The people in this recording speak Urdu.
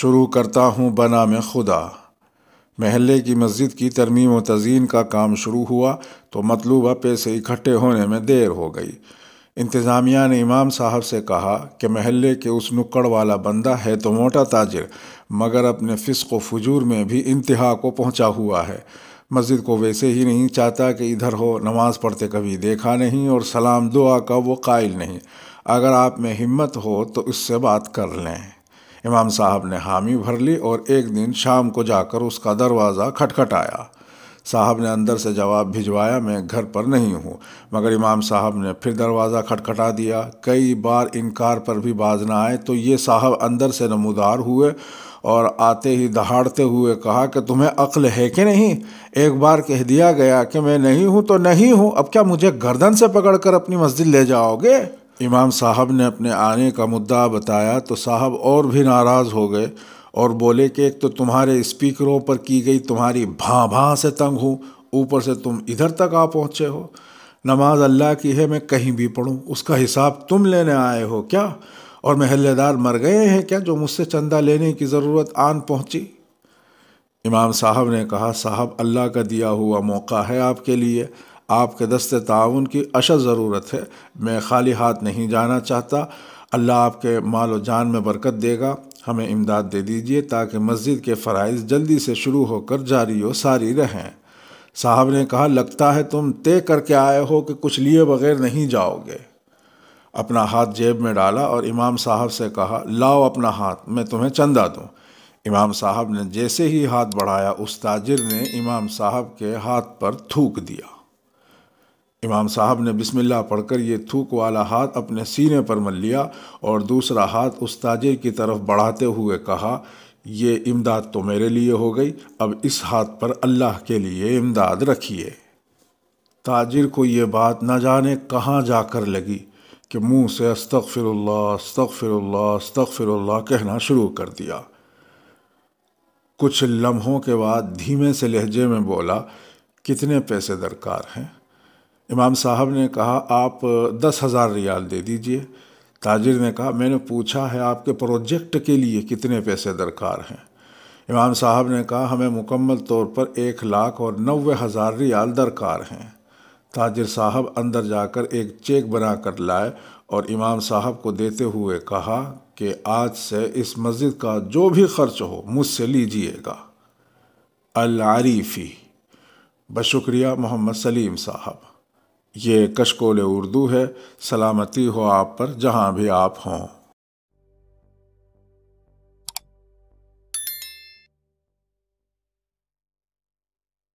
شروع کرتا ہوں بنام خدا۔ محلے کی مسجد کی ترمیم و تزئین کا کام شروع ہوا تو مطلوبہ پیسے اکٹھے ہونے میں دیر ہو گئی۔ انتظامیہ نے امام صاحب سے کہا کہ محلے کے اس نکڑ والا بندہ ہے تو موٹا تاجر، مگر اپنے فسق و فجور میں بھی انتہا کو پہنچا ہوا ہے۔ مسجد کو ویسے ہی نہیں چاہتا کہ ادھر ہو، نماز پڑھتے کبھی دیکھا نہیں، اور سلام دعا کا وہ قائل نہیں۔ اگر آپ میں ہمت ہو تو اس سے بات کر لیں۔ امام صاحب نے حامی بھر لی اور ایک دن شام کو جا کر اس کا دروازہ کھٹکھٹایا۔ صاحب نے اندر سے جواب بھجوایا، میں گھر پر نہیں ہوں، مگر امام صاحب نے پھر دروازہ کھٹکھٹا دیا۔ کئی بار انکار پر بھی باز نہ آئے تو یہ صاحب اندر سے نمودار ہوئے اور آتے ہی دہاڑتے ہوئے کہا کہ تمہیں عقل ہے کہ نہیں؟ ایک بار کہہ دیا گیا کہ میں نہیں ہوں تو نہیں ہوں، اب کیا مجھے گردن سے پکڑ کر اپنی مسجد لے جاؤ گے؟ امام صاحب نے اپنے آنے کا مدعا بتایا تو صاحب اور بھی ناراض ہو گئے اور بولے کہ ایک تو تمہارے اسپیکروں پر کی گئی تمہاری بھاں بھاں سے تنگ ہوں، اوپر سے تم ادھر تک آ پہنچے ہو۔ نماز اللہ کی ہے، میں کہیں بھی پڑھوں، اس کا حساب تم لینے آئے ہو کیا؟ اور محلے دار مر گئے ہیں کیا جو مجھ سے چندہ لینے کی ضرورت آن پہنچی؟ امام صاحب نے کہا، صاحب اللہ کا دیا ہوا موقع ہے آپ کے لیے، آپ کے دست تعاون کی اشد ضرورت ہے، میں خالی ہاتھ نہیں جانا چاہتا۔ اللہ آپ کے مال و جان میں برکت دے گا، ہمیں امداد دے دیجئے تاکہ مسجد کے فرائض جلدی سے شروع ہو کر جاری و ساری رہیں۔ صاحب نے کہا، لگتا ہے تم طے کر کے آئے ہو کہ کچھ لیے بغیر نہیں جاؤ گے۔ اپنا ہاتھ جیب میں ڈالا اور امام صاحب سے کہا، لاؤ اپنا ہاتھ، میں تمہیں چندہ دوں۔ امام صاحب نے جیسے ہی ہاتھ بڑھایا، اس تاجر نے امام صاحب کے ہاتھ پر تھوک دیا۔ امام صاحب نے بسم اللہ پڑھ کر یہ تھوک والا ہاتھ اپنے سینے پر مل لیا اور دوسرا ہاتھ اس تاجر کی طرف بڑھاتے ہوئے کہا، یہ امداد تو میرے لیے ہو گئی، اب اس ہاتھ پر اللہ کے لیے امداد رکھیے۔ تاجر کو یہ بات نہ جانے کہاں جا کر لگی کہ منہ سے استغفر اللہ استغفر اللہ استغفر اللہ کہنا شروع کر دیا۔ کچھ لمحوں کے بعد دھیمے سے لہجے میں بولا، کتنے پیسے درکار ہیں؟ امام صاحب نے کہا، آپ 10,000 ریال دے دیجئے۔ تاجر نے کہا، میں نے پوچھا ہے آپ کے پروجیکٹ کے لیے کتنے پیسے درکار ہیں؟ امام صاحب نے کہا، ہمیں مکمل طور پر 1,90,000 ریال درکار ہیں۔ تاجر صاحب اندر جا کر ایک چیک بنا کر لائے اور امام صاحب کو دیتے ہوئے کہا کہ آج سے اس مسجد کا جو بھی خرچ ہو مجھ سے لیجئے گا۔ العریفی، بشکریہ محمد سلیم صاحب۔ یہ کشکول اردو ہے۔ سلامتی ہو آپ پر جہاں بھی آپ ہوں۔